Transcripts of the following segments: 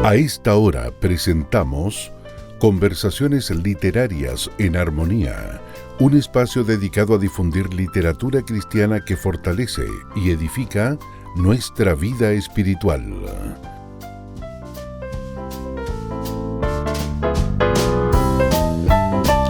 A esta hora presentamos Conversaciones Literarias en Armonía, un espacio dedicado a difundir literatura cristiana que fortalece y edifica nuestra vida espiritual.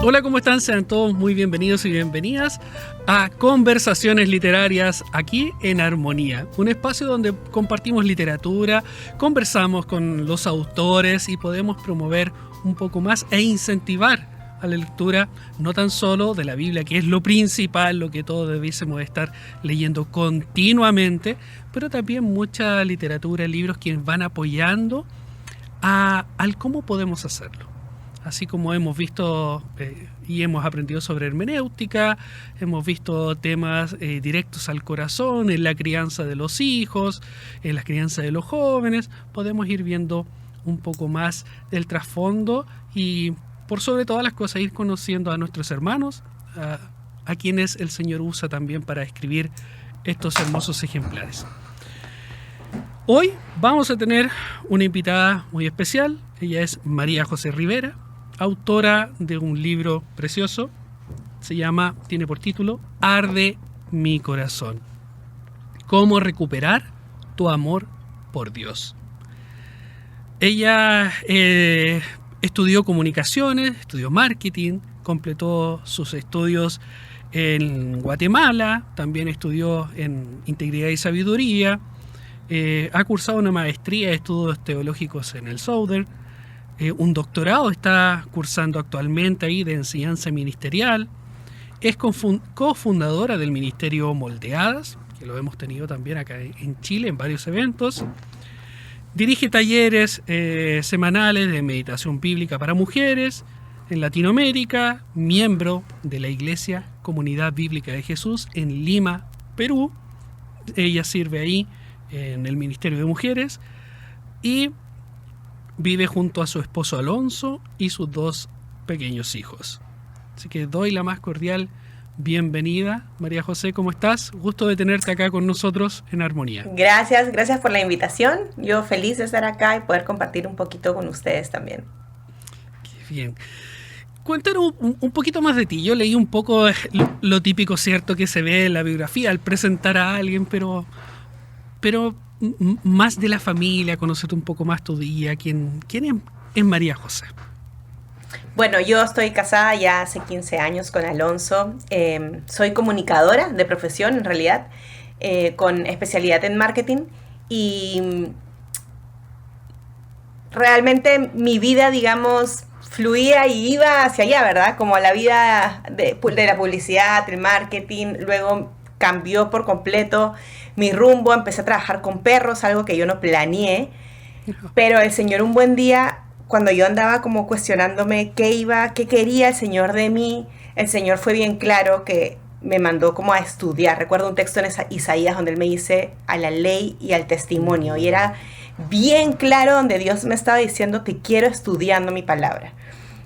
Hola, ¿cómo están? Sean todos muy bienvenidos y bienvenidas a Conversaciones Literarias aquí en Armonía, un espacio donde compartimos literatura, conversamos con los autores y podemos promover un poco más e incentivar a la lectura no tan solo de la Biblia, que es lo principal, lo que todos debiésemos estar leyendo continuamente, pero también mucha literatura, libros que van apoyando al cómo podemos hacerlo. Así como hemos visto y hemos aprendido sobre hermenéutica, hemos visto temas directos al corazón, en la crianza de los hijos, en la crianza de los jóvenes, podemos ir viendo un poco más del trasfondo y por sobre todas las cosas ir conociendo a nuestros hermanos, a quienes el Señor usa también para escribir estos hermosos ejemplares. Hoy vamos a tener una invitada muy especial. Ella es María José Rivera, autora de un libro precioso. Tiene por título Arde mi corazón. Cómo recuperar tu amor por Dios. Ella estudió comunicaciones, estudió marketing, completó sus estudios en Guatemala, también estudió en integridad y sabiduría, ha cursado una maestría de estudios teológicos en el Southern, un doctorado está cursando actualmente ahí de enseñanza ministerial, es cofundadora del Ministerio Moldeadas, que lo hemos tenido también acá en Chile en varios eventos, dirige talleres semanales de meditación bíblica para mujeres en Latinoamérica, miembro de la Iglesia Comunidad Bíblica de Jesús en Lima, Perú. Ella sirve ahí en el Ministerio de Mujeres y vive junto a su esposo Alonso y sus dos pequeños hijos. Así que doy la más cordial bienvenida. María José, ¿cómo estás? Gusto de tenerte acá con nosotros en Armonía. Gracias por la invitación. Yo feliz de estar acá y poder compartir un poquito con ustedes también. Qué bien. Cuéntanos un poquito más de ti. Yo leí un poco lo típico, cierto, que se ve en la biografía al presentar a alguien, pero más de la familia, conocerte un poco más tu día. ¿Quién es María José? Bueno, yo estoy casada ya hace 15 años con Alonso. Soy comunicadora de profesión, en realidad, con especialidad en marketing. Y realmente mi vida, digamos, fluía y iba hacia allá, ¿verdad? Como la vida de la publicidad, el marketing. Luego cambió por completo mi rumbo. Empecé a trabajar con perros, algo que yo no planeé. Pero el Señor un buen día, cuando yo andaba como cuestionándome qué quería el Señor de mí, el Señor fue bien claro que me mandó como a estudiar. Recuerdo un texto en Isaías donde Él me dice a la ley y al testimonio. Y era bien claro donde Dios me estaba diciendo, te quiero estudiando mi palabra.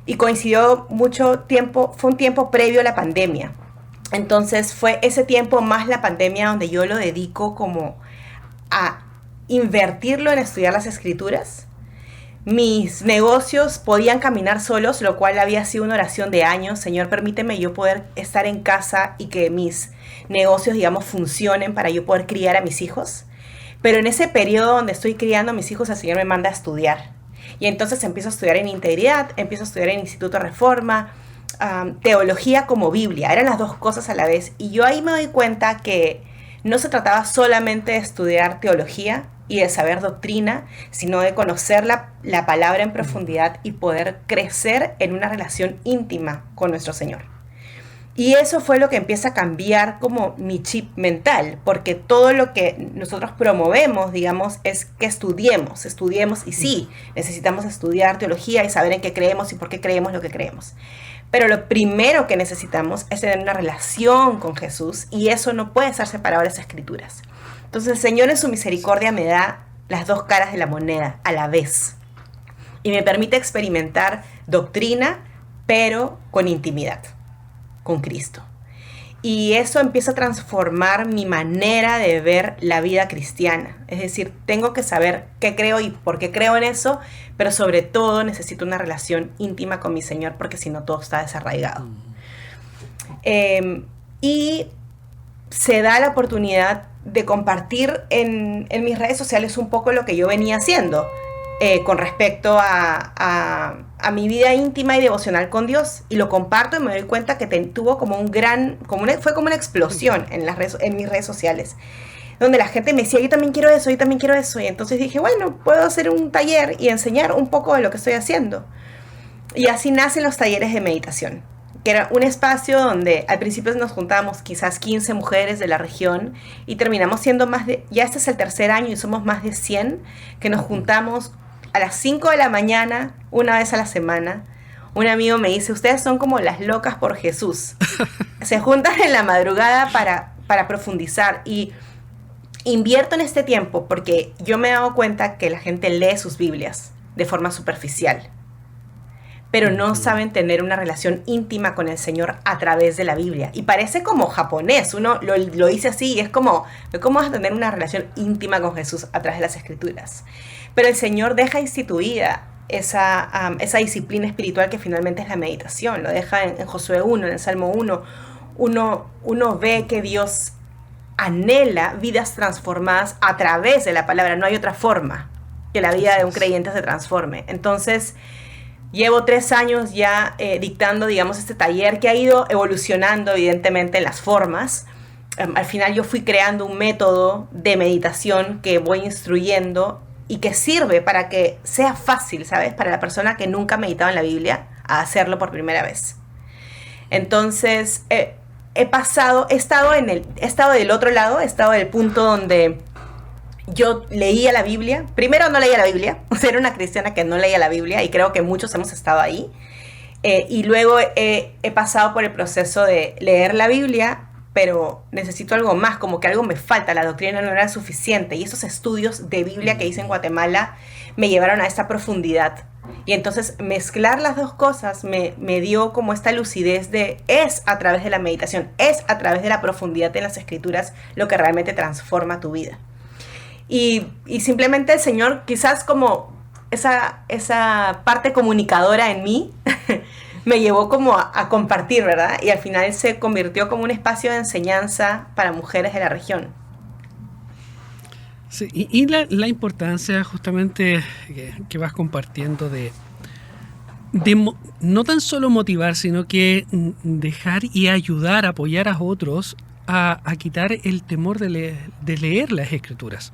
Y coincidió mucho tiempo, fue un tiempo previo a la pandemia. Entonces fue ese tiempo más la pandemia donde yo lo dedico como a invertirlo en estudiar las escrituras. Mis negocios podían caminar solos, lo cual había sido una oración de años. Señor, permíteme yo poder estar en casa y que mis negocios, digamos, funcionen para yo poder criar a mis hijos. Pero en ese periodo donde estoy criando a mis hijos, el Señor me manda a estudiar. Y entonces empiezo a estudiar en Integridad, empiezo a estudiar en Instituto Reforma, teología como Biblia. Eran las dos cosas a la vez. Y yo ahí me doy cuenta que no se trataba solamente de estudiar teología y de saber doctrina, sino de conocer la palabra en profundidad y poder crecer en una relación íntima con nuestro Señor. Y eso fue lo que empieza a cambiar como mi chip mental, porque todo lo que nosotros promovemos, digamos, es que estudiemos y sí, necesitamos estudiar teología y saber en qué creemos y por qué creemos lo que creemos. Pero lo primero que necesitamos es tener una relación con Jesús y eso no puede estar separado de las Escrituras. Entonces el Señor en su misericordia me da las dos caras de la moneda a la vez y me permite experimentar doctrina, pero con intimidad con Cristo. Y eso empieza a transformar mi manera de ver la vida cristiana. Es decir, tengo que saber qué creo y por qué creo en eso, pero sobre todo necesito una relación íntima con mi Señor, porque si no todo está desarraigado. Y se da la oportunidad de compartir en mis redes sociales un poco lo que yo venía haciendo con respecto a mi vida íntima y devocional con Dios, y lo comparto y me doy cuenta que tuvo como fue como una explosión en mis redes sociales, donde la gente me decía, yo también quiero eso, y entonces dije, bueno, puedo hacer un taller y enseñar un poco de lo que estoy haciendo. Y así nacen los talleres de meditación, que era un espacio donde al principio nos juntábamos quizás 15 mujeres de la región y terminamos siendo ya este es el tercer año y somos más de 100 que nos juntamos a las 5 de la mañana, una vez a la semana. Un amigo me dice, ustedes son como las locas por Jesús. Se juntan en la madrugada para profundizar, y invierto en este tiempo porque yo me he dado cuenta que la gente lee sus Biblias de forma superficial, pero no saben tener una relación íntima con el Señor a través de la Biblia. Y parece como japonés, uno lo dice así y es como, ¿cómo vas a tener una relación íntima con Jesús a través de las Escrituras? Pero el Señor deja instituida esa disciplina espiritual que finalmente es la meditación. Lo deja en Josué 1, en el Salmo 1. Uno ve que Dios anhela vidas transformadas a través de la palabra. No hay otra forma que la vida de un creyente se transforme. Entonces, llevo 3 años ya dictando, digamos, este taller que ha ido evolucionando evidentemente en las formas. Al final yo fui creando un método de meditación que voy instruyendo y que sirve para que sea fácil, ¿sabes? Para la persona que nunca ha meditado en la Biblia, a hacerlo por primera vez. Entonces, he estado del otro lado, he estado del punto donde yo leía la Biblia. Primero no leía la Biblia, o sea, era una cristiana que no leía la Biblia, y creo que muchos hemos estado ahí. Y luego he pasado por el proceso de leer la Biblia, pero necesito algo más, como que algo me falta, la doctrina no era suficiente, y esos estudios de Biblia que hice en Guatemala me llevaron a esta profundidad. Y entonces mezclar las dos cosas me dio como esta lucidez es a través de la meditación, es a través de la profundidad en las Escrituras lo que realmente transforma tu vida. Y simplemente el Señor, quizás como esa parte comunicadora en mí, me llevó como a compartir, ¿verdad? Y al final se convirtió como un espacio de enseñanza para mujeres de la región. Sí, y la importancia justamente que vas compartiendo de no tan solo motivar, sino que dejar y ayudar, apoyar a otros a quitar el temor de leer las Escrituras,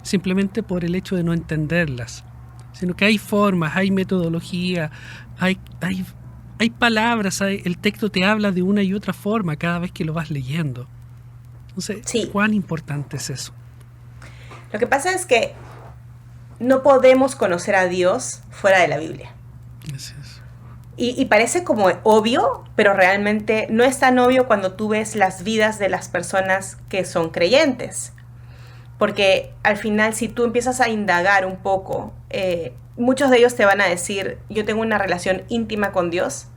simplemente por el hecho de no entenderlas, sino que hay formas, hay metodología, hay palabras, el texto te habla de una y otra forma cada vez que lo vas leyendo. Entonces, sí. ¿Cuán importante es eso? Lo que pasa es que no podemos conocer a Dios fuera de la Biblia. Así es. Y parece como obvio, pero realmente no es tan obvio cuando tú ves las vidas de las personas que son creyentes. Porque al final, si tú empiezas a indagar un poco, muchos de ellos te van a decir, yo tengo una relación íntima con Dios,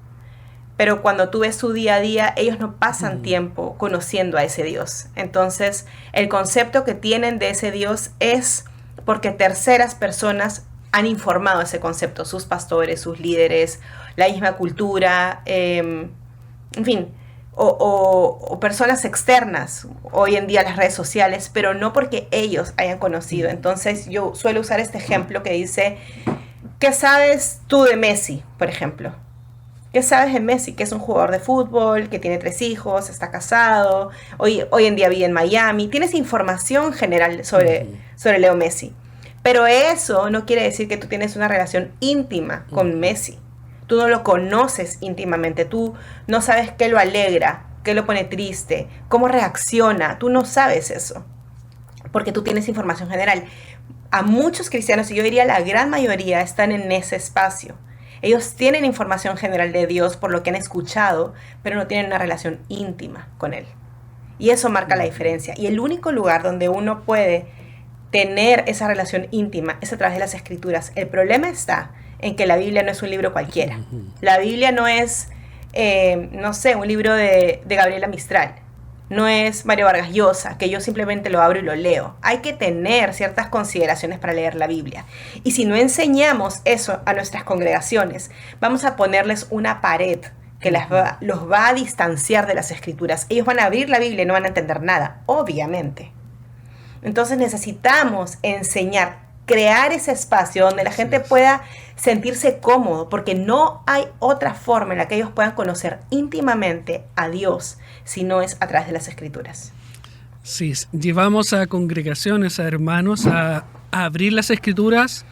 pero cuando tú ves su día a día, ellos no pasan tiempo conociendo a ese Dios. Entonces, el concepto que tienen de ese Dios es porque terceras personas han informado ese concepto, sus pastores, sus líderes, la misma cultura, en fin, o personas externas, hoy en día las redes sociales, pero no porque ellos hayan conocido. Entonces, yo suelo usar este ejemplo que dice, ¿qué sabes tú de Messi, por ejemplo? ¿Qué sabes de Messi? Que es un jugador de fútbol, que tiene 3 hijos, está casado, hoy en día vive en Miami. Tienes información general sobre Leo Messi. Pero eso no quiere decir que tú tienes una relación íntima con Messi. Tú no lo conoces íntimamente. Tú no sabes qué lo alegra, qué lo pone triste, cómo reacciona. Tú no sabes eso, porque tú tienes información general. A muchos cristianos, y yo diría la gran mayoría, están en ese espacio. Ellos tienen información general de Dios por lo que han escuchado, pero no tienen una relación íntima con Él. Y eso marca la diferencia. Y el único lugar donde uno puede tener esa relación íntima es a través de las Escrituras. El problema está en que la Biblia no es un libro cualquiera. La Biblia no es, no sé, un libro de Gabriela Mistral. no es Mario Vargas Llosa, que yo simplemente lo abro y lo leo. Hay que tener ciertas consideraciones para leer la Biblia. Y si no enseñamos eso a nuestras congregaciones, vamos a ponerles una pared que los va a distanciar de las Escrituras. Ellos van a abrir la Biblia y no van a entender nada, obviamente. Entonces necesitamos enseñar, crear ese espacio donde la gente pueda sentirse cómodo, porque no hay otra forma en la que ellos puedan conocer íntimamente a Dios si no es a través de las Escrituras. Sí, llevamos a congregaciones, a hermanos, a abrir las Escrituras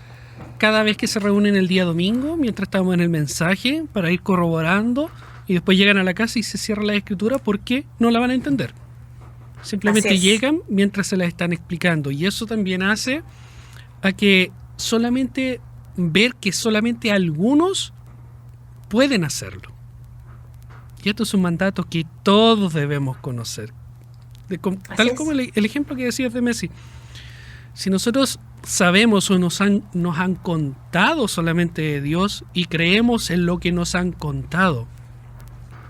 cada vez que se reúnen el día domingo, mientras estamos en el mensaje, para ir corroborando, y después llegan a la casa y se cierra la Escritura porque no la van a entender. Simplemente llegan mientras se la están explicando, y eso también hace a que solamente ver que solamente algunos pueden hacerlo. Y esto es un mandato que todos debemos conocer. Tal como el ejemplo que decías de Messi. Si nosotros sabemos o nos han contado solamente de Dios y creemos en lo que nos han contado,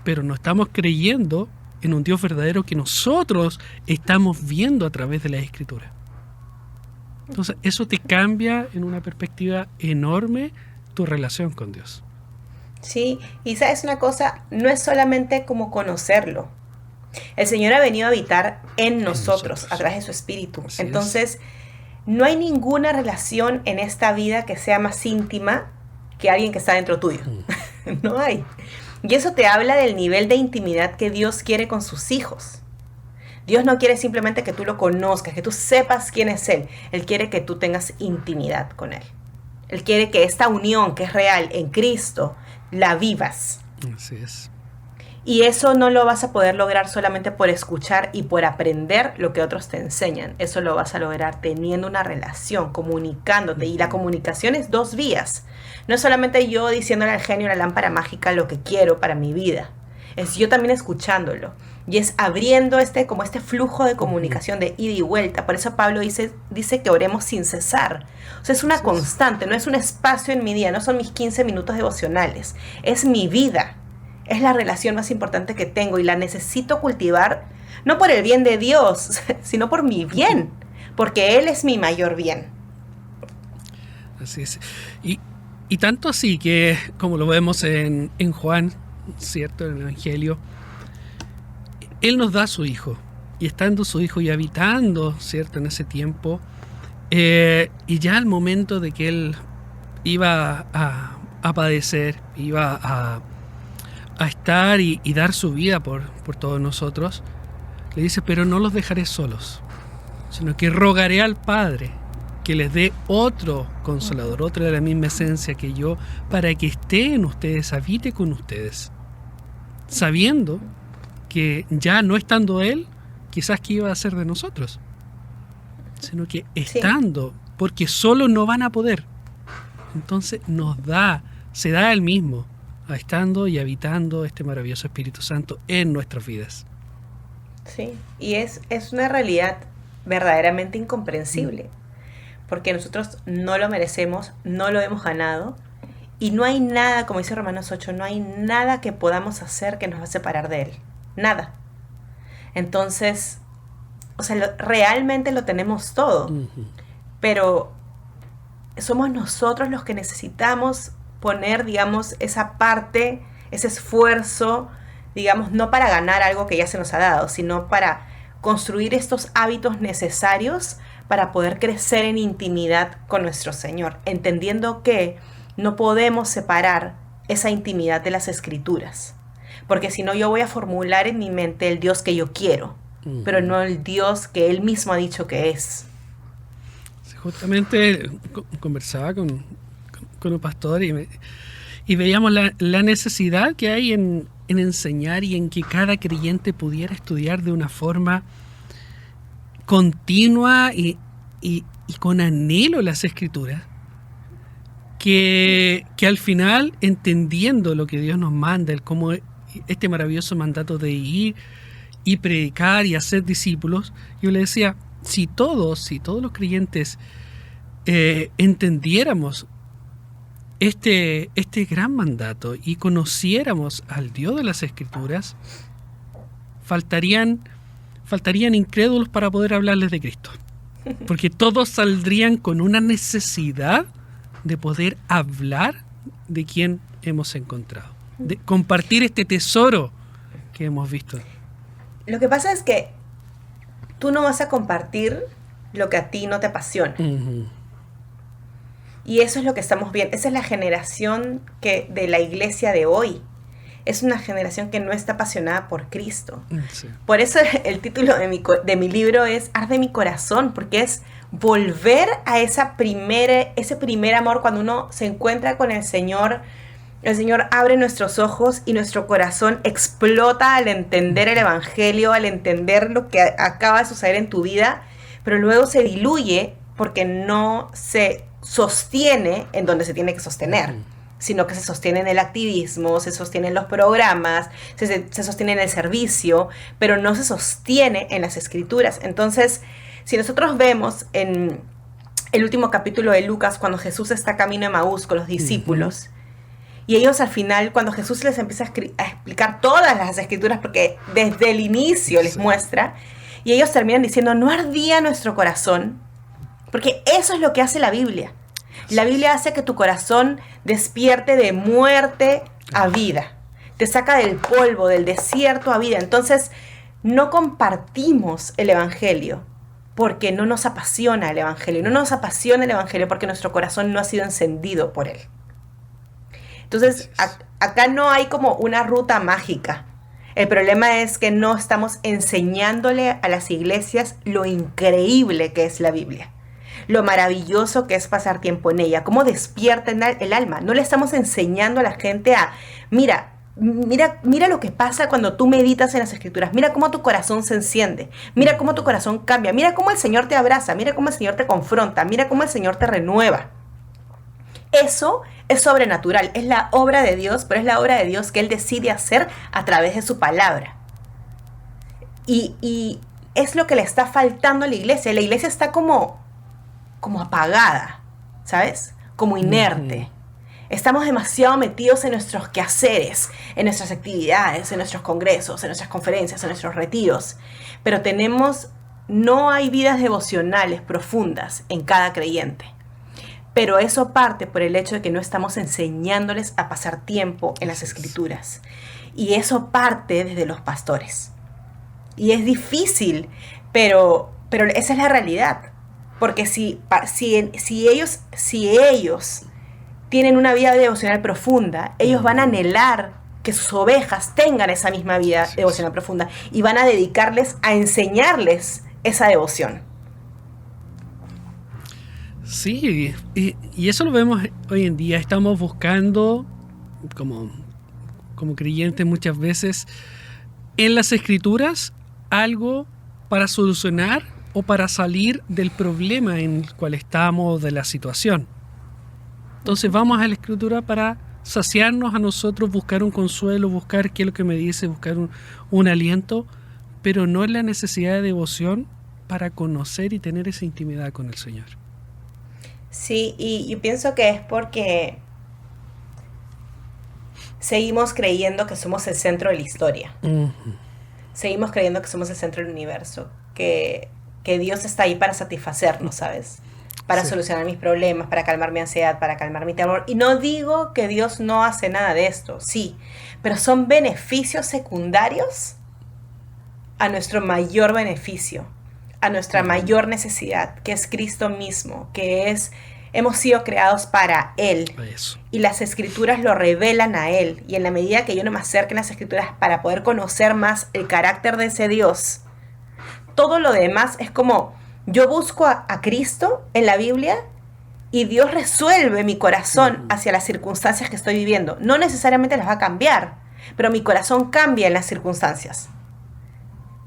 pero no estamos creyendo en un Dios verdadero que nosotros estamos viendo a través de la Escritura. Entonces, eso te cambia en una perspectiva enorme tu relación con Dios. Sí, y sabes una cosa, no es solamente como conocerlo. El Señor ha venido a habitar en nosotros a través de su Espíritu. Así Entonces, no hay ninguna relación en esta vida que sea más íntima que alguien que está dentro tuyo. No hay. Y eso te habla del nivel de intimidad que Dios quiere con sus hijos. Dios no quiere simplemente que tú lo conozcas, que tú sepas quién es Él. Él quiere que tú tengas intimidad con Él. Él quiere que esta unión que es real en Cristo la vivas. Así es. Y eso no lo vas a poder lograr solamente por escuchar y por aprender lo que otros te enseñan. Eso lo vas a lograr teniendo una relación, comunicándote. Y la comunicación es 2 vías. No es solamente yo diciéndole al genio, a la lámpara mágica, lo que quiero para mi vida. Es yo también escuchándolo. Y es abriendo como este flujo de comunicación de ida y vuelta. Por eso Pablo dice que oremos sin cesar. O sea, es una constante, no es un espacio en mi día, no son mis 15 minutos devocionales. Es mi vida. Es la relación más importante que tengo y la necesito cultivar, no por el bien de Dios, sino por mi bien, porque Él es mi mayor bien. Así es. Y tanto así que, como lo vemos en Juan, ¿cierto? En el Evangelio, Él nos da a su Hijo, y estando su Hijo y habitando, ¿cierto? En ese tiempo, y ya al momento de que Él iba a padecer, iba a estar y dar su vida por todos nosotros, le dice, pero no los dejaré solos, sino que rogaré al Padre que les dé otro consolador, otro de la misma esencia que yo, para que esté en ustedes, habite con ustedes, sabiendo que ya no estando Él, quizás que iba a ser de nosotros, sino que estando, porque solo no van a poder. Entonces se da Él mismo, estando y habitando este maravilloso Espíritu Santo en nuestras vidas. Sí, y es una realidad verdaderamente incomprensible, porque nosotros no lo merecemos, no lo hemos ganado, y no hay nada, como dice Romanos 8, no hay nada que podamos hacer que nos va a separar de Él. Nada. Entonces, o sea, realmente lo tenemos todo, pero somos nosotros los que necesitamos poner, digamos, esa parte, ese esfuerzo, digamos, no para ganar algo que ya se nos ha dado, sino para construir estos hábitos necesarios para poder crecer en intimidad con nuestro Señor, entendiendo que no podemos separar esa intimidad de las Escrituras, porque si no yo voy a formular en mi mente el Dios que yo quiero, pero no el Dios que Él mismo ha dicho que es. Justamente conversaba con un pastor y veíamos la necesidad que hay en enseñar y en que cada creyente pudiera estudiar de una forma continua y con anhelo las Escrituras, que al final, entendiendo lo que Dios nos manda, como este maravilloso mandato de ir y predicar y hacer discípulos, yo le decía, si todos los creyentes entendiéramos este gran mandato y conociéramos al Dios de las Escrituras, faltarían faltarían incrédulos para poder hablarles de Cristo. Porque todos saldrían con una necesidad de poder hablar de quién hemos encontrado, de compartir este tesoro que hemos visto. Lo que pasa es que tú no vas a compartir lo que a ti no te apasiona. Y eso es lo que estamos viendo. Esa es la generación de la iglesia de hoy. Es una generación que no está apasionada por Cristo. Sí. Por eso el título de mi libro es Arde mi corazón, porque es volver a ese primer amor cuando uno se encuentra con el Señor. El Señor abre nuestros ojos y nuestro corazón explota al entender el Evangelio, al entender lo que acaba de suceder en tu vida, pero luego se diluye porque no se sostiene en donde se tiene que sostener, sino que se sostiene en el activismo, se sostiene en los programas, se sostiene en el servicio, pero no se sostiene en las Escrituras. Entonces, si nosotros vemos en el último capítulo de Lucas, cuando Jesús está camino a Emaús con los discípulos, y ellos al final, cuando Jesús les empieza a explicar todas las Escrituras, porque desde el inicio les muestra, y ellos terminan diciendo, ¿no ardía nuestro corazón? Porque eso es lo que hace la Biblia. La Biblia hace que tu corazón despierte de muerte a vida. Te saca del polvo, del desierto a vida. Entonces, no compartimos el Evangelio porque no nos apasiona el Evangelio. No nos apasiona el Evangelio porque nuestro corazón no ha sido encendido por él. Entonces, acá no hay como una ruta mágica. El problema es que no estamos enseñándole a las iglesias lo increíble que es la Biblia. Lo maravilloso que es pasar tiempo en ella, cómo despierta el alma. No le estamos enseñando a la gente a, mira lo que pasa cuando tú meditas en las Escrituras, mira cómo tu corazón se enciende, mira cómo tu corazón cambia, mira cómo el Señor te abraza, mira cómo el Señor te confronta, mira cómo el Señor te renueva. Eso es sobrenatural, es la obra de Dios, pero es la obra de Dios que Él decide hacer a través de su palabra. Y es lo que le está faltando a la iglesia. La iglesia está como apagada, ¿sabes? Como inerte. Estamos demasiado metidos en nuestros quehaceres, en nuestras actividades, en nuestros congresos, en nuestras conferencias, en nuestros retiros. Pero no hay vidas devocionales profundas en cada creyente. Pero eso parte por el hecho de que no estamos enseñándoles a pasar tiempo en las Escrituras. Y eso parte desde los pastores. Y es difícil, pero esa es la realidad. Porque si ellos tienen una vida devocional profunda, ellos van a anhelar que sus ovejas tengan esa misma vida devocional profunda y van a dedicarles a enseñarles esa devoción. Sí, y eso lo vemos hoy en día. Estamos buscando, como creyentes muchas veces, en las Escrituras algo para solucionar o para salir del problema en el cual estamos, de la situación. Entonces vamos a la Escritura para saciarnos a nosotros, buscar un consuelo, buscar qué es lo que me dice, buscar un aliento, pero no en la necesidad de devoción para conocer y tener esa intimidad con el Señor. Sí, y yo pienso que es porque seguimos creyendo que somos el centro de la historia. Seguimos creyendo que somos el centro del universo, que Dios está ahí para satisfacernos, ¿sabes? Para solucionar mis problemas, para calmar mi ansiedad, para calmar mi temor. Y no digo que Dios no hace nada de esto, sí, pero son beneficios secundarios a nuestro mayor beneficio, a nuestra mayor necesidad, que es Cristo mismo, hemos sido creados para Él. Eso. Y las Escrituras lo revelan a Él. Y en la medida que yo no me acerque a las Escrituras para poder conocer más el carácter de ese Dios, todo lo demás es como, yo busco a Cristo en la Biblia y Dios resuelve mi corazón hacia las circunstancias que estoy viviendo. No necesariamente las va a cambiar, pero mi corazón cambia en las circunstancias.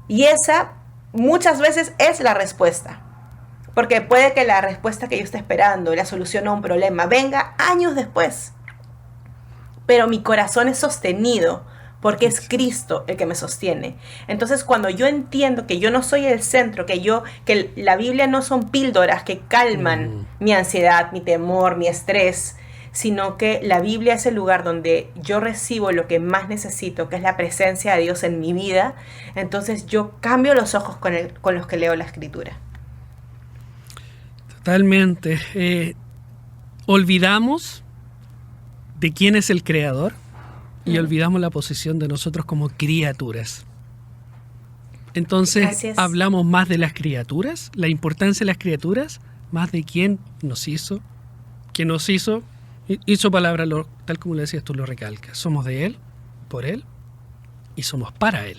Y esa muchas veces es la respuesta. Porque puede que la respuesta que yo esté esperando, la solución a un problema, venga años después. Pero mi corazón es sostenido porque es Cristo el que me sostiene. Entonces, cuando yo entiendo que yo no soy el centro, que la Biblia no son píldoras que calman mi ansiedad, mi temor, mi estrés, sino que la Biblia es el lugar donde yo recibo lo que más necesito, que es la presencia de Dios en mi vida. Entonces yo cambio los ojos con los que leo la Escritura. Totalmente. Olvidamos de quién es el Creador y olvidamos la posición de nosotros como criaturas. Entonces hablamos más de las criaturas, la importancia de las criaturas, más de quién nos hizo, y su palabra, tal como le decías tú, lo recalca. Somos de Él, por Él, y somos para Él.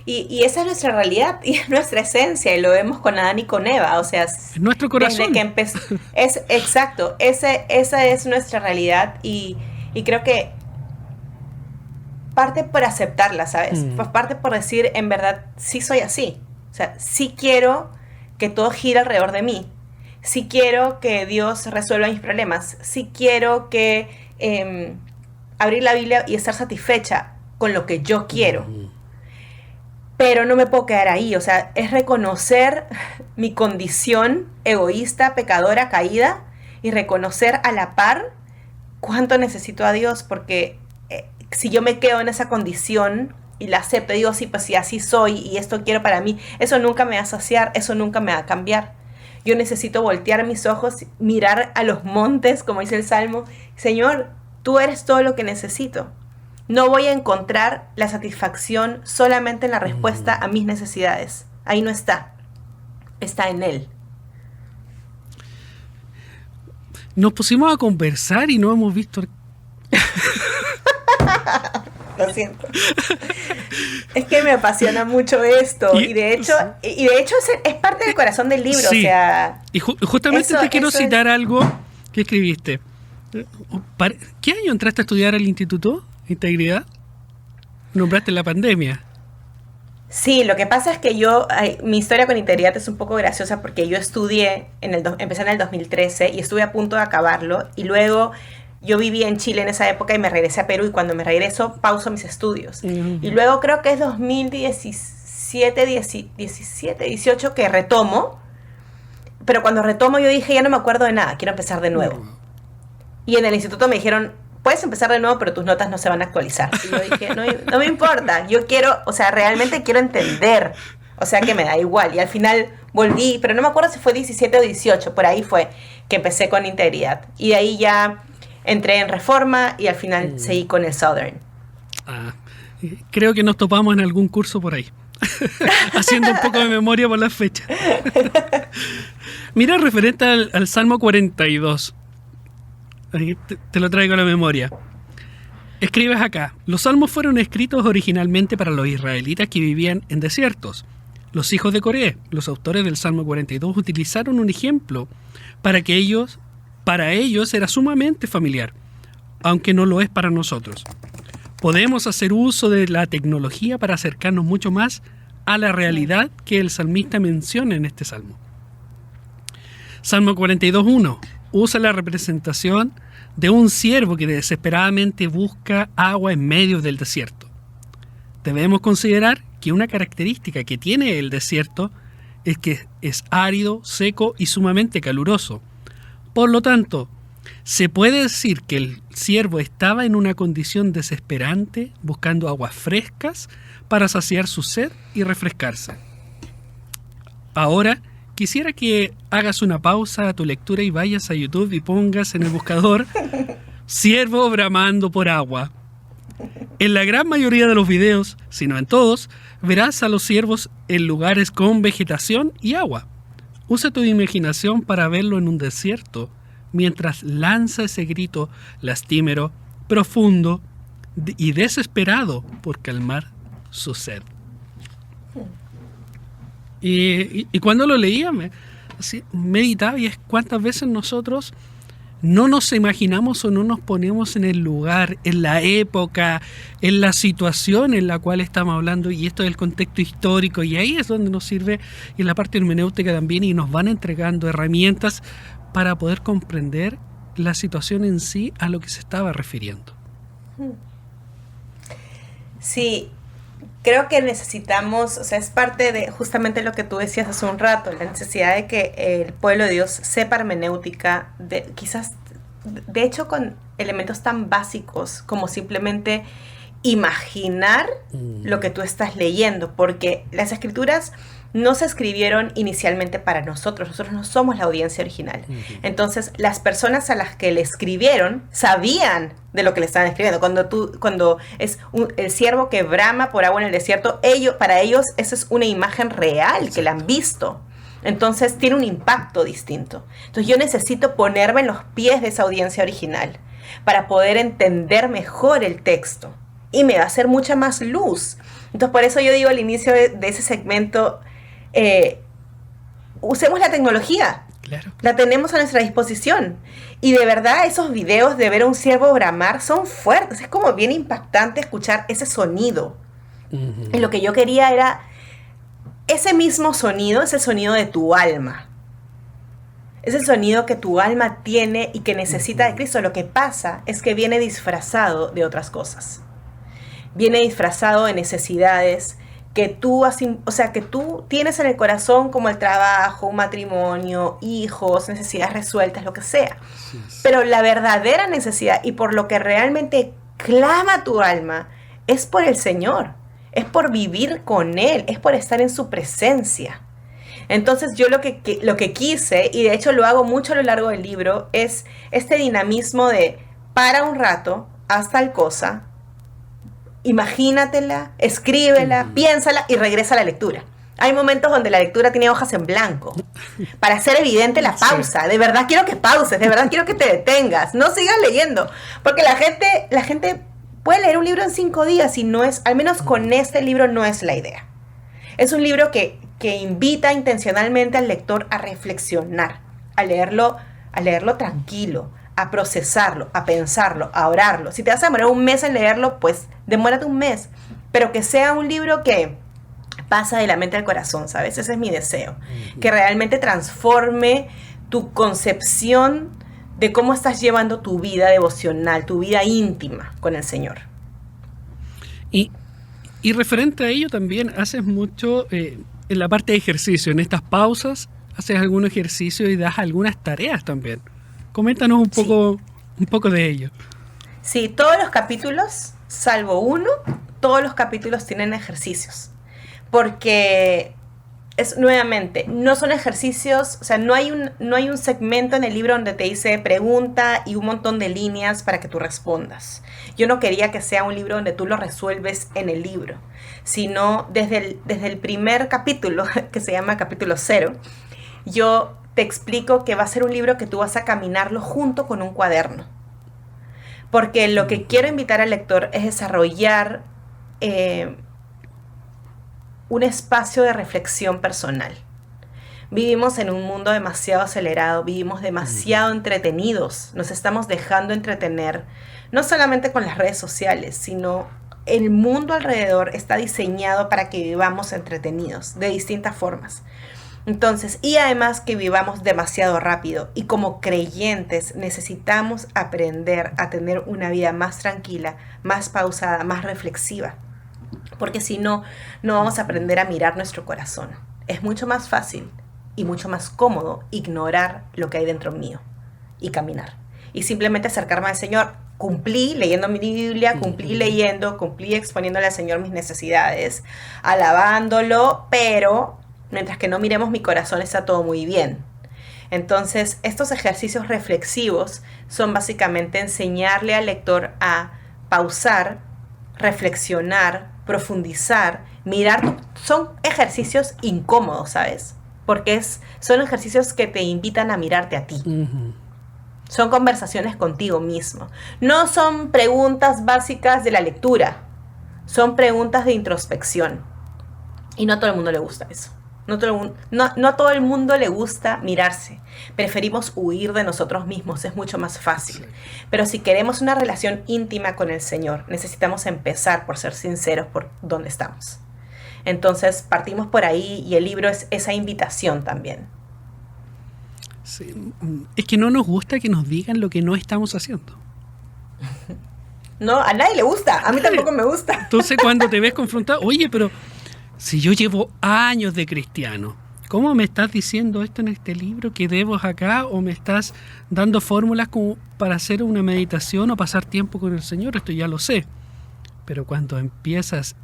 Y esa es nuestra realidad y es nuestra esencia, y lo vemos con Adán y con Eva, o sea, es nuestro corazón. Desde que empezó, exacto, esa es nuestra realidad, y creo que parte por aceptarla, ¿sabes? Pues parte por decir, en verdad, sí soy así, o sea, sí quiero que todo gire alrededor de mí, sí quiero que Dios resuelva mis problemas, sí quiero que abrir la Biblia y estar satisfecha con lo que yo quiero. Pero no me puedo quedar ahí, o sea, es reconocer mi condición egoísta, pecadora, caída, y reconocer a la par cuánto necesito a Dios, porque si yo me quedo en esa condición y la acepto, digo, sí, pues sí, así soy y esto quiero para mí, eso nunca me va a saciar, eso nunca me va a cambiar. Yo necesito voltear mis ojos, mirar a los montes, como dice el Salmo, Señor, tú eres todo lo que necesito. No voy a encontrar la satisfacción solamente en la respuesta a mis necesidades. Ahí no está. Está en Él. Nos pusimos a conversar y no hemos visto... Lo siento. Es que me apasiona mucho esto. Y de hecho es parte del corazón del libro. Sí. O sea, y justamente te quiero citar algo que escribiste. ¿Qué año entraste a estudiar al instituto? ¿Integridad? Nombraste la pandemia. Sí, lo que pasa es que mi historia con Integridad es un poco graciosa porque yo estudié, empecé en el 2013 y estuve a punto de acabarlo, y luego yo vivía en Chile en esa época y me regresé a Perú, y cuando me regreso pauso mis estudios. Y luego creo que es 2017, 18 que retomo, pero cuando retomo yo dije, ya no me acuerdo de nada, quiero empezar de nuevo. Y en el instituto me dijeron, puedes empezar de nuevo, pero tus notas no se van a actualizar. Y yo dije, no me importa, yo quiero, o sea, realmente quiero entender, o sea, que me da igual. Y al final volví, pero no me acuerdo si fue 17 o 18, por ahí fue que empecé con Integridad. Y de ahí ya entré en Reforma y al final seguí con el Southern. Creo que nos topamos en algún curso por ahí, haciendo un poco de memoria por las fechas. Mira, referente al Salmo 42. Ahí te lo traigo a la memoria. Escribes acá: los salmos fueron escritos originalmente para los israelitas que vivían en desiertos. Los hijos de Coré, los autores del Salmo 42, utilizaron un ejemplo para ellos era sumamente familiar, aunque no lo es para nosotros. Podemos hacer uso de la tecnología para acercarnos mucho más a la realidad que el salmista menciona en este salmo. Salmo 42.1 usa la representación de un siervo que desesperadamente busca agua en medio del desierto. Debemos considerar que una característica que tiene el desierto es que es árido, seco y sumamente caluroso. Por lo tanto, se puede decir que el siervo estaba en una condición desesperante, buscando aguas frescas para saciar su sed y refrescarse. Ahora, quisiera que hagas una pausa a tu lectura y vayas a YouTube y pongas en el buscador siervo bramando por agua. En la gran mayoría de los videos, si no en todos, verás a los ciervos en lugares con vegetación y agua. Usa tu imaginación para verlo en un desierto, mientras lanza ese grito lastimero, profundo y desesperado por calmar su sed. Y cuando lo leía, meditaba, y es cuántas veces nosotros no nos imaginamos o no nos ponemos en el lugar, en la época, en la situación en la cual estamos hablando, y esto es el contexto histórico, y ahí es donde nos sirve, y en la parte hermenéutica también, y nos van entregando herramientas para poder comprender la situación en sí a lo que se estaba refiriendo. Sí. Creo que necesitamos, o sea, es parte de justamente lo que tú decías hace un rato, la necesidad de que el pueblo de Dios sepa hermenéutica, quizás de hecho, con elementos tan básicos como simplemente imaginar lo que tú estás leyendo, porque las escrituras no se escribieron inicialmente para nosotros no somos la audiencia original. Entonces, las personas a las que le escribieron sabían de lo que le estaban escribiendo. Cuando es el ciervo que brama por agua en el desierto, para ellos esa es una imagen real, que la han visto. Entonces, tiene un impacto distinto. Entonces, yo necesito ponerme en los pies de esa audiencia original para poder entender mejor el texto. Y me va a hacer mucha más luz. Entonces, por eso yo digo al inicio de ese segmento, usemos la tecnología. Claro. La tenemos a nuestra disposición. Y de verdad, esos videos de ver a un ciervo bramar son fuertes. Es como bien impactante escuchar ese sonido. Y lo que yo quería era ese mismo sonido, es el sonido de tu alma. Es el sonido que tu alma tiene y que necesita de Cristo. Lo que pasa es que viene disfrazado de otras cosas. Viene disfrazado de necesidades que tú tienes en el corazón, como el trabajo, un matrimonio, hijos, necesidades resueltas, lo que sea. Pero la verdadera necesidad y por lo que realmente clama tu alma es por el Señor, es por vivir con Él, es por estar en su presencia. Entonces yo lo que quise, y de hecho lo hago mucho a lo largo del libro, es este dinamismo de para un rato, haz tal cosa, imagínatela, escríbela, piénsala y regresa a la lectura. Hay momentos donde la lectura tiene hojas en blanco para hacer evidente la pausa. De verdad quiero que pauses, de verdad quiero que te detengas, no sigas leyendo, porque la gente puede leer un libro en 5 días y no es, al menos con este libro no es la idea. Es un libro que invita intencionalmente al lector a reflexionar, a leerlo tranquilo, a procesarlo, a pensarlo, a orarlo. Si te vas a demorar un mes en leerlo, pues demórate un mes, pero que sea un libro que pasa de la mente al corazón, ¿sabes? Ese es mi deseo, que realmente transforme tu concepción de cómo estás llevando tu vida devocional, tu vida íntima con el Señor. Y referente a ello también haces mucho en la parte de ejercicio, en estas pausas, haces algún ejercicio y das algunas tareas también. Coméntanos un poco de ello. Sí, todos los capítulos, salvo uno, todos los capítulos tienen ejercicios. Porque nuevamente, no son ejercicios, o sea, no hay un segmento en el libro donde te dice pregunta y un montón de líneas para que tú respondas. Yo no quería que sea un libro donde tú lo resuelves en el libro, sino desde el primer capítulo, que se llama capítulo 0, yo te explico que va a ser un libro que tú vas a caminarlo junto con un cuaderno. Porque lo que quiero invitar al lector es desarrollar un espacio de reflexión personal. Vivimos en un mundo demasiado acelerado, vivimos demasiado entretenidos, nos estamos dejando entretener, no solamente con las redes sociales, sino el mundo alrededor está diseñado para que vivamos entretenidos de distintas formas. Entonces, y además que vivamos demasiado rápido, y como creyentes necesitamos aprender a tener una vida más tranquila, más pausada, más reflexiva, porque si no, no vamos a aprender a mirar nuestro corazón. Es mucho más fácil y mucho más cómodo ignorar lo que hay dentro mío y caminar, y simplemente acercarme al Señor. Cumplí leyendo mi Biblia, cumplí exponiéndole al Señor mis necesidades, alabándolo, pero mientras que no miremos mi corazón está todo muy bien. Entonces, estos ejercicios reflexivos son básicamente enseñarle al lector a pausar, reflexionar, profundizar, mirar. Son ejercicios incómodos, ¿sabes? Porque son ejercicios que te invitan a mirarte a ti. Son conversaciones contigo mismo. No son preguntas básicas de la lectura. Son preguntas de introspección. Y no a todo el mundo le gusta eso. No a todo el mundo le gusta mirarse. Preferimos huir de nosotros mismos, es mucho más fácil. Pero si queremos una relación íntima con el Señor, necesitamos empezar por ser sinceros por dónde estamos. Entonces partimos por ahí, y el libro es esa invitación también. Sí. Es que no nos gusta que nos digan lo que no estamos haciendo. No, a nadie le gusta, a mí tampoco me gusta. Entonces cuando te ves confrontado, oye, pero si yo llevo años de cristiano, ¿cómo me estás diciendo esto en este libro que debo acá? ¿O me estás dando fórmulas como para hacer una meditación o pasar tiempo con el Señor? Esto ya lo sé. Pero cuando empiezas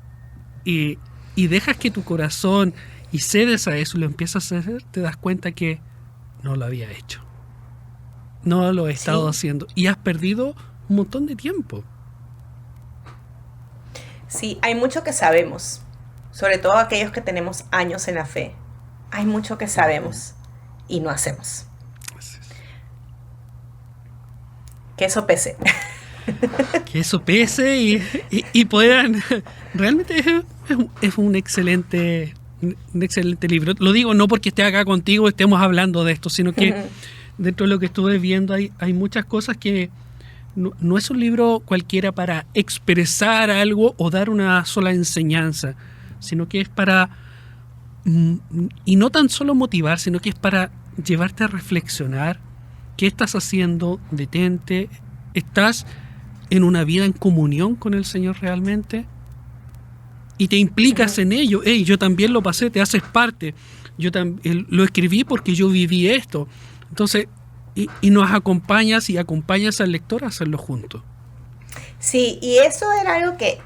y dejas que tu corazón y cedes a eso y lo empiezas a hacer, te das cuenta que no lo había hecho. No lo he estado haciendo. Y has perdido un montón de tiempo. Sí, hay mucho que sabemos, sobre todo aquellos que tenemos años en la fe. Hay mucho que sabemos y no hacemos. Que eso pese. Que eso pese y puedan... Realmente es un excelente libro. Lo digo no porque esté acá contigo estemos hablando de esto, sino que dentro de lo que estuve viendo hay muchas cosas que no es un libro cualquiera para expresar algo o dar una sola enseñanza, sino que es para... Y no tan solo motivar, sino que es para llevarte a reflexionar. ¿Qué estás haciendo? Detente. ¿Estás en una vida en comunión con el Señor realmente? Y te implicas en ello. Hey, yo también lo pasé, te haces parte. Yo lo escribí porque yo viví esto. Entonces, y nos acompañas y acompañas al lector a hacerlo juntos. Sí, y eso era algo que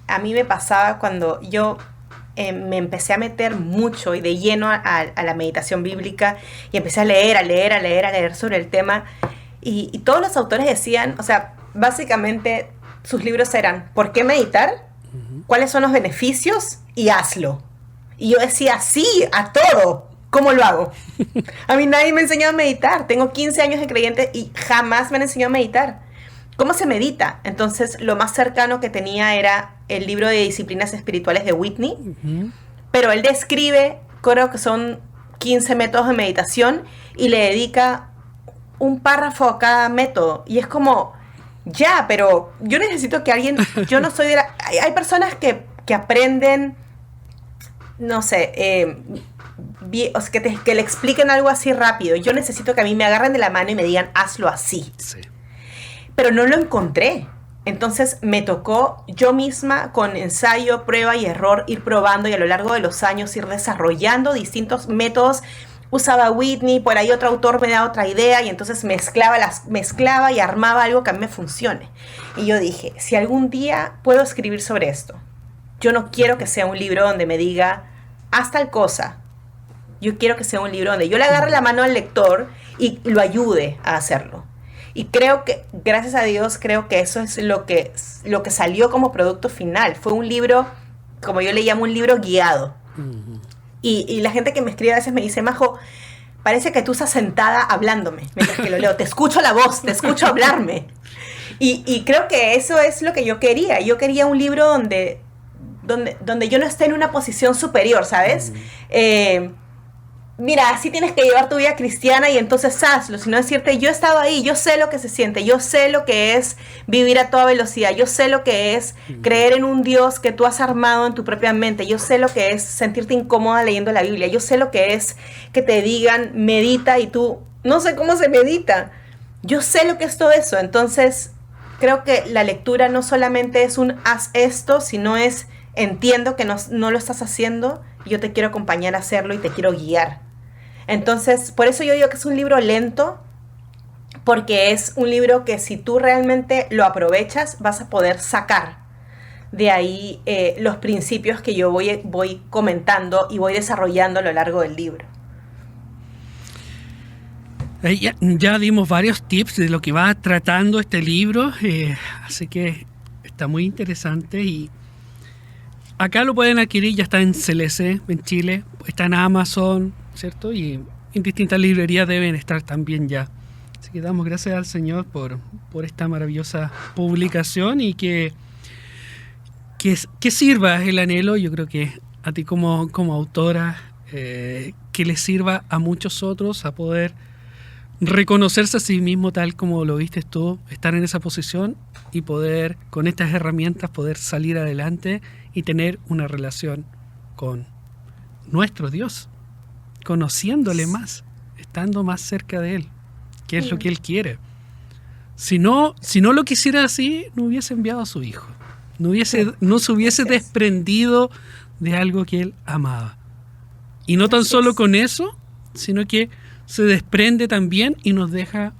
a mí me pasaba cuando yo me empecé a meter mucho y de lleno a la meditación bíblica y empecé a leer sobre el tema. Y todos los autores decían, o sea, básicamente sus libros eran ¿por qué meditar? ¿Cuáles son los beneficios? Y hazlo. Y yo decía, sí, a todo. ¿Cómo lo hago? A mí nadie me enseñó a meditar. Tengo 15 años de creyente y jamás me han enseñado a meditar. ¿Cómo se medita? Entonces, lo más cercano que tenía era el libro de Disciplinas Espirituales de Whitney. Pero él describe, creo que son 15 métodos de meditación y le dedica un párrafo a cada método. Y es como, ya, pero yo necesito que alguien... Yo no soy de la... Hay personas que aprenden, no sé... o sea, que le expliquen algo así rápido. Yo necesito que a mí me agarren de la mano y me digan, hazlo así. Sí. Pero no lo encontré. Entonces me tocó yo misma con ensayo, prueba y error ir probando y a lo largo de los años ir desarrollando distintos métodos. Usaba Whitney, por ahí otro autor me da otra idea y entonces mezclaba y armaba algo que a mí me funcione. Y yo dije, si algún día puedo escribir sobre esto, yo no quiero que sea un libro donde me diga, haz tal cosa. Yo quiero que sea un libro donde yo le agarre la mano al lector y lo ayude a hacerlo. Y creo que, gracias a Dios, creo que eso es lo que salió como producto final. Fue un libro, como yo le llamo, un libro guiado. Y la gente que me escribe a veces me dice, Majo, parece que tú estás sentada hablándome mientras que lo leo. Te escucho la voz, te escucho hablarme. Y creo que eso es lo que yo quería. Yo quería un libro donde yo no esté en una posición superior, ¿sabes? Mira, así tienes que llevar tu vida cristiana y entonces hazlo, sino decirte, yo he estado ahí, yo sé lo que se siente, yo sé lo que es vivir a toda velocidad, yo sé lo que es creer en un Dios que tú has armado en tu propia mente, yo sé lo que es sentirte incómoda leyendo la Biblia, yo sé lo que es que te digan, medita y tú, no sé cómo se medita, yo sé lo que es todo eso. Entonces creo que la lectura no solamente es un haz esto, sino es entiendo que no lo estás haciendo, yo te quiero acompañar a hacerlo y te quiero guiar. Entonces, por eso yo digo que es un libro lento, porque es un libro que si tú realmente lo aprovechas, vas a poder sacar de ahí los principios que yo voy comentando y voy desarrollando a lo largo del libro. Ya dimos varios tips de lo que va tratando este libro, así que está muy interesante y acá lo pueden adquirir, ya está en CLC en Chile, está en Amazon, ¿cierto? Y en distintas librerías deben estar también ya. Así que damos gracias al Señor por esta maravillosa publicación y que sirva el anhelo, yo creo que a ti como autora, que le sirva a muchos otros a poder reconocerse a sí mismo tal como lo viste tú, estar en esa posición y poder, con estas herramientas, poder salir adelante y tener una relación con nuestro Dios, conociéndole más, estando más cerca de Él, que es lo que Él quiere. Si no lo quisiera así, no hubiese enviado a su Hijo, no se hubiese desprendido de algo que Él amaba. Y no tan Así solo es. con eso, sino que se desprende también y nos deja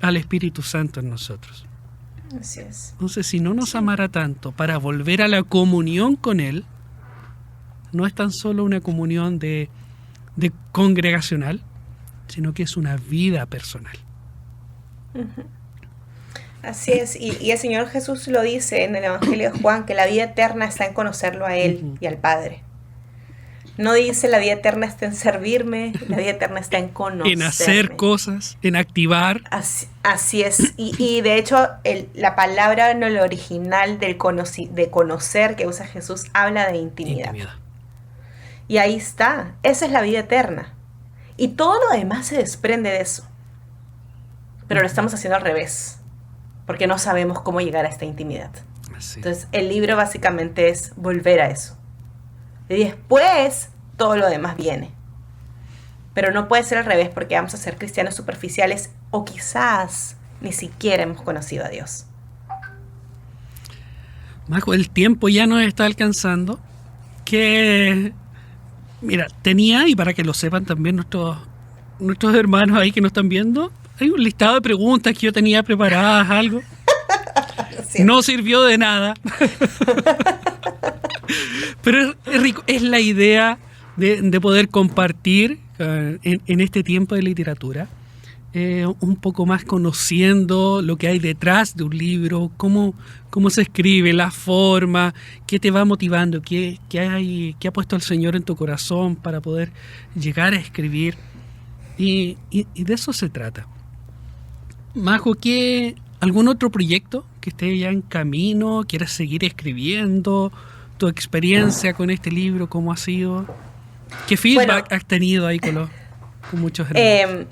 al Espíritu Santo en nosotros. Así es. Entonces, si no nos amara tanto para volver a la comunión con Él, no es tan solo una comunión de congregacional, sino que es una vida personal. Así es, y el Señor Jesús lo dice en el Evangelio de Juan, que la vida eterna está en conocerlo a Él Ujú. y al Padre. No dice la vida eterna está en servirme, la vida eterna está en conocerme. En hacer cosas, en activar. Así es, y de hecho la palabra en el original de conocer que usa Jesús habla de intimidad. Y ahí está, esa es la vida eterna. Y todo lo demás se desprende de eso. Pero lo estamos haciendo al revés, porque no sabemos cómo llegar a esta intimidad. Así. Entonces el libro básicamente es volver a eso. Y después todo lo demás viene. Pero no puede ser al revés porque vamos a ser cristianos superficiales o quizás ni siquiera hemos conocido a Dios. Majo, el tiempo ya nos está alcanzando. Que, mira, tenía, y para que lo sepan también nuestros hermanos ahí que nos están viendo, hay un listado de preguntas que yo tenía preparadas, algo. Sí. No sirvió de nada. Pero es rico, es la idea de poder compartir en este tiempo de literatura, un poco más conociendo lo que hay detrás de un libro, cómo se escribe, la forma, qué te va motivando, qué ha puesto el Señor en tu corazón para poder llegar a escribir. Y de eso se trata. Majo, ¿algún otro proyecto que esté ya en camino? ¿Quieres seguir escribiendo? ¿Tu experiencia con este libro cómo ha sido? ¿Qué feedback has tenido ahí con muchos hermanos?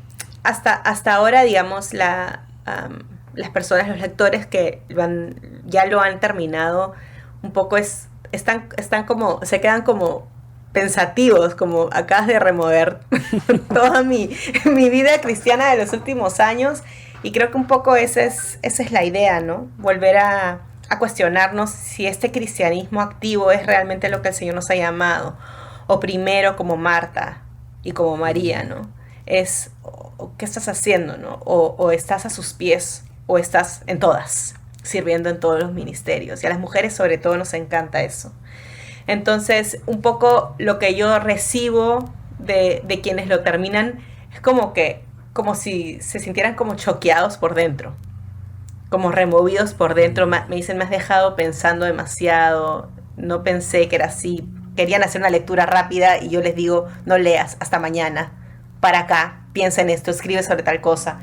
Hasta ahora, digamos, las personas, los lectores que ya lo han terminado, un poco están como, se quedan como pensativos, como acabas de remover toda mi vida cristiana de los últimos años, y creo que un poco esa es la idea, ¿no? Volver a cuestionarnos si este cristianismo activo es realmente lo que el Señor nos ha llamado, o primero como Marta y como María, ¿no? ¿Qué estás haciendo, no? O estás a sus pies, o estás en todas, sirviendo en todos los ministerios, y a las mujeres sobre todo nos encanta eso. Entonces, un poco lo que yo recibo de quienes lo terminan es como si se sintieran como choqueados por dentro, como removidos por dentro. Me dicen, me has dejado pensando demasiado, no pensé que era así. Querían hacer una lectura rápida y yo les digo, no leas, hasta mañana, para acá, piensa en esto, escribe sobre tal cosa.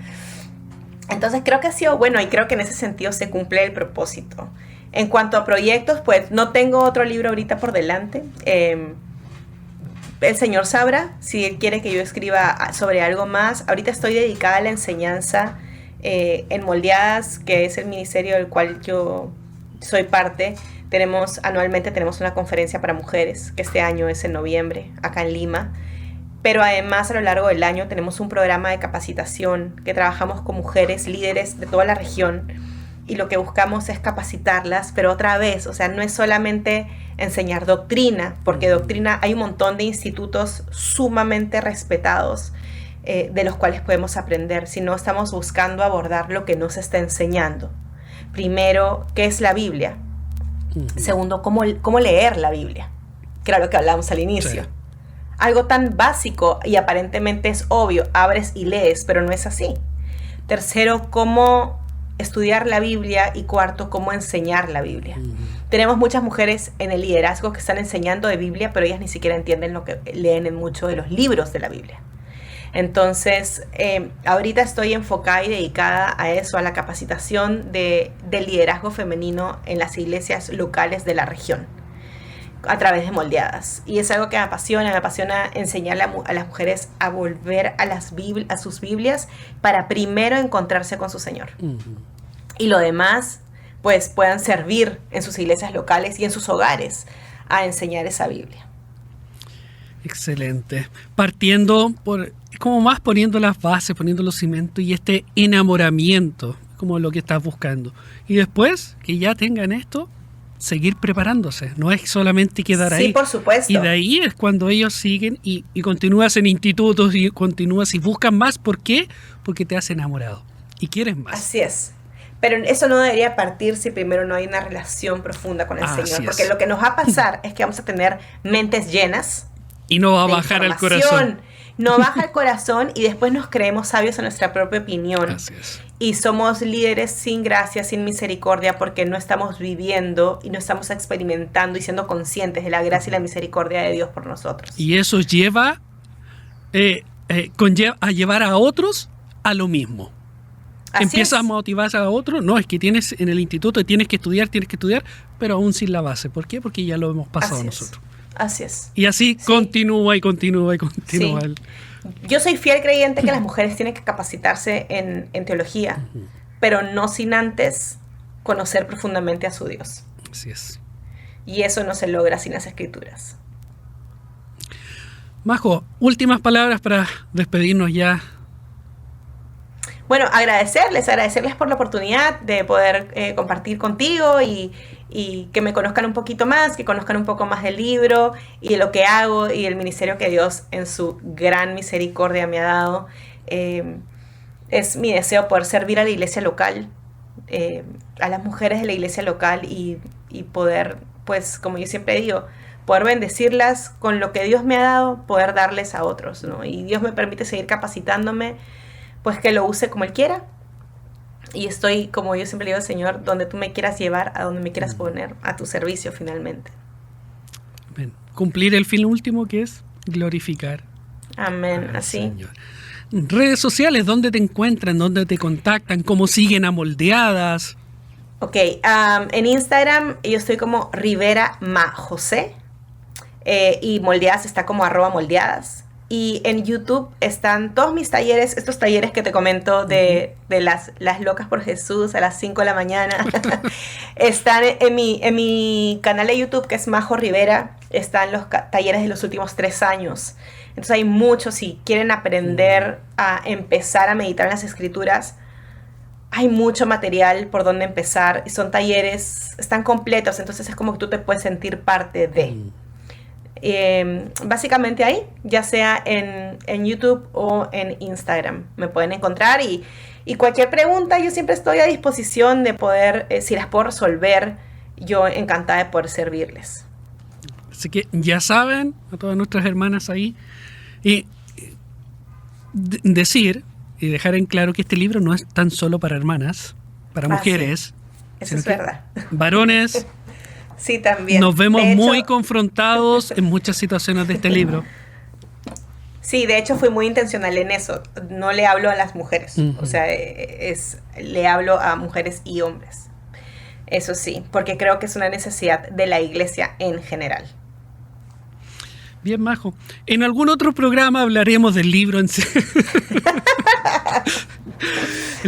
Entonces creo que ha sido bueno, y creo que en ese sentido se cumple el propósito. En cuanto a proyectos, pues no tengo otro libro ahorita por delante. El Señor sabrá si Él quiere que yo escriba sobre algo más. Ahorita estoy dedicada a la enseñanza en Moldeadas, que es el ministerio del cual yo soy parte. Anualmente tenemos una conferencia para mujeres, que este año es en noviembre, acá en Lima. Pero además, a lo largo del año tenemos un programa de capacitación que trabajamos con mujeres líderes de toda la región, y lo que buscamos es capacitarlas, pero otra vez, o sea, no es solamente enseñar doctrina, porque doctrina hay un montón de institutos sumamente respetados de los cuales podemos aprender, sino estamos buscando abordar lo que nos está enseñando. Primero, ¿qué es la Biblia? Segundo, ¿cómo leer la Biblia? Que era lo que hablábamos al inicio. Sí. Algo tan básico y aparentemente es obvio, abres y lees, pero no es así. Tercero, ¿cómo estudiar la Biblia? Y cuarto, cómo enseñar la Biblia. Tenemos muchas mujeres en el liderazgo que están enseñando de Biblia, pero ellas ni siquiera entienden lo que leen en muchos de los libros de la Biblia. Entonces, ahorita estoy enfocada y dedicada a eso, a la capacitación del liderazgo femenino en las iglesias locales de la región, a través de Moldeadas. Y es algo que me apasiona enseñarle a las mujeres a volver a sus Biblias para primero encontrarse con su Señor. Y lo demás, pues puedan servir en sus iglesias locales y en sus hogares a enseñar esa Biblia. Excelente. Partiendo como más poniendo las bases, poniendo los cimientos y este enamoramiento, como lo que estás buscando. Y después que ya tengan esto, seguir preparándose, no es solamente quedar ahí. Sí, por supuesto. Y de ahí es cuando ellos siguen y continúas en institutos y continúas y buscan más. ¿Por qué? Porque te has enamorado y quieres más. Así es. Pero eso no debería partir si primero no hay una relación profunda con el Señor. Porque lo que nos va a pasar es que vamos a tener mentes llenas. Y no va a bajar el corazón. No baja el corazón y después nos creemos sabios en nuestra propia opinión. Así es. Y somos líderes sin gracia, sin misericordia, porque no estamos viviendo y no estamos experimentando y siendo conscientes de la gracia y la misericordia de Dios por nosotros. Y eso lleva a llevar a otros a lo mismo. Empiezas a motivar a otros. No, es que tienes en el instituto, tienes que estudiar, pero aún sin la base. ¿Por qué? Porque ya lo hemos pasado nosotros. Así es. Y así continúa y continúa y continúa. Sí. Yo soy fiel creyente que las mujeres tienen que capacitarse en teología, pero no sin antes conocer profundamente a su Dios. Así es. Y eso no se logra sin las Escrituras. Majo, últimas palabras para despedirnos ya. Bueno, agradecerles por la oportunidad de poder compartir contigo y que me conozcan un poquito más, que conozcan un poco más del libro y de lo que hago y del ministerio que Dios en su gran misericordia me ha dado. Es mi deseo poder servir a la iglesia local, a las mujeres de la iglesia local y poder, pues como yo siempre digo, poder bendecirlas con lo que Dios me ha dado, poder darles a otros, ¿no? Y Dios me permite seguir capacitándome, pues que lo use como Él quiera. Y estoy, como yo siempre le digo, Señor, donde tú me quieras llevar, a donde me quieras poner, a tu servicio finalmente. Amén. Cumplir el fin último, que es glorificar. Amén, así. Señor. Redes sociales, ¿dónde te encuentran? ¿Dónde te contactan? ¿Cómo siguen a Moldeadas? Ok, en Instagram yo estoy como Rivera Ma José, y Moldeadas está como @moldeadas. Y en YouTube están todos mis talleres, estos talleres que te comento de las locas por Jesús a las 5 de la mañana. Están en mi canal de YouTube, que es Majo Rivera. Están los talleres de los últimos 3 años. Entonces hay muchos, si quieren aprender a empezar a meditar en las Escrituras, hay mucho material por donde empezar. Y son talleres, están completos, entonces es como que tú te puedes sentir parte de... básicamente ahí, ya sea en YouTube o en Instagram me pueden encontrar y cualquier pregunta yo siempre estoy a disposición de poder, si las puedo resolver, yo encantada de poder servirles. Así que ya saben, a todas nuestras hermanas ahí, y decir y dejar en claro que este libro no es tan solo para hermanas, para mujeres, sí. Eso es verdad. Varones. Sí, también. Nos vemos muy confrontados en muchas situaciones de este libro. Sí, de hecho fui muy intencional en eso. No le hablo a las mujeres, o sea, le hablo a mujeres y hombres. Eso sí, porque creo que es una necesidad de la iglesia en general. Bien, Majo. En algún otro programa hablaremos del libro en sí.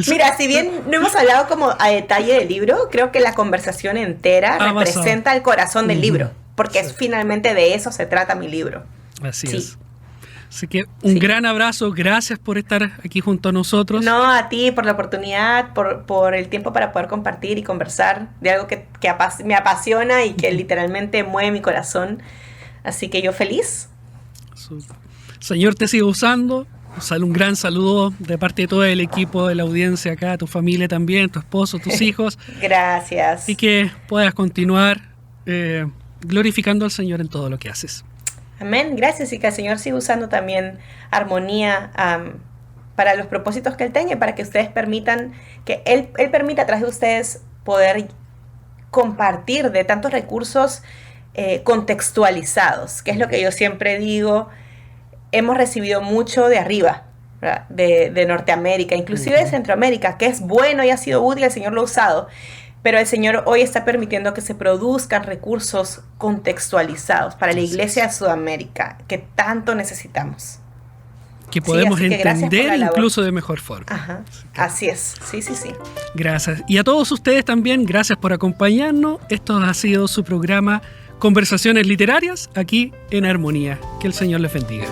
Mira, si bien no hemos hablado como a detalle del libro, creo que la conversación entera representa el corazón del libro, porque es finalmente de eso se trata mi libro. Así es. Así que un gran abrazo, gracias por estar aquí junto a nosotros. No, a ti por la oportunidad, por el tiempo para poder compartir y conversar de algo que me apasiona y que literalmente mueve mi corazón. Así que yo feliz. Señor te siga usando. Un gran saludo de parte de todo el equipo de la audiencia acá, tu familia también, tu esposo, tus hijos. Gracias. Y que puedas continuar glorificando al Señor en todo lo que haces. Amén, gracias. Y que el Señor siga usando también armonía para los propósitos que Él tenga, para que ustedes permitan, que Él permita a través de ustedes poder compartir de tantos recursos contextualizados, que es lo que yo siempre digo. Hemos recibido mucho de arriba, de Norteamérica, inclusive de Centroamérica, que es bueno y ha sido útil, el Señor lo ha usado, pero el Señor hoy está permitiendo que se produzcan recursos contextualizados para la iglesia de Sudamérica, que tanto necesitamos. Que podemos entender incluso de mejor forma. Ajá, así es, sí. Gracias. Y a todos ustedes también, gracias por acompañarnos. Esto ha sido su programa Conversaciones Literarias, aquí en Armonía. Que el Señor les bendiga.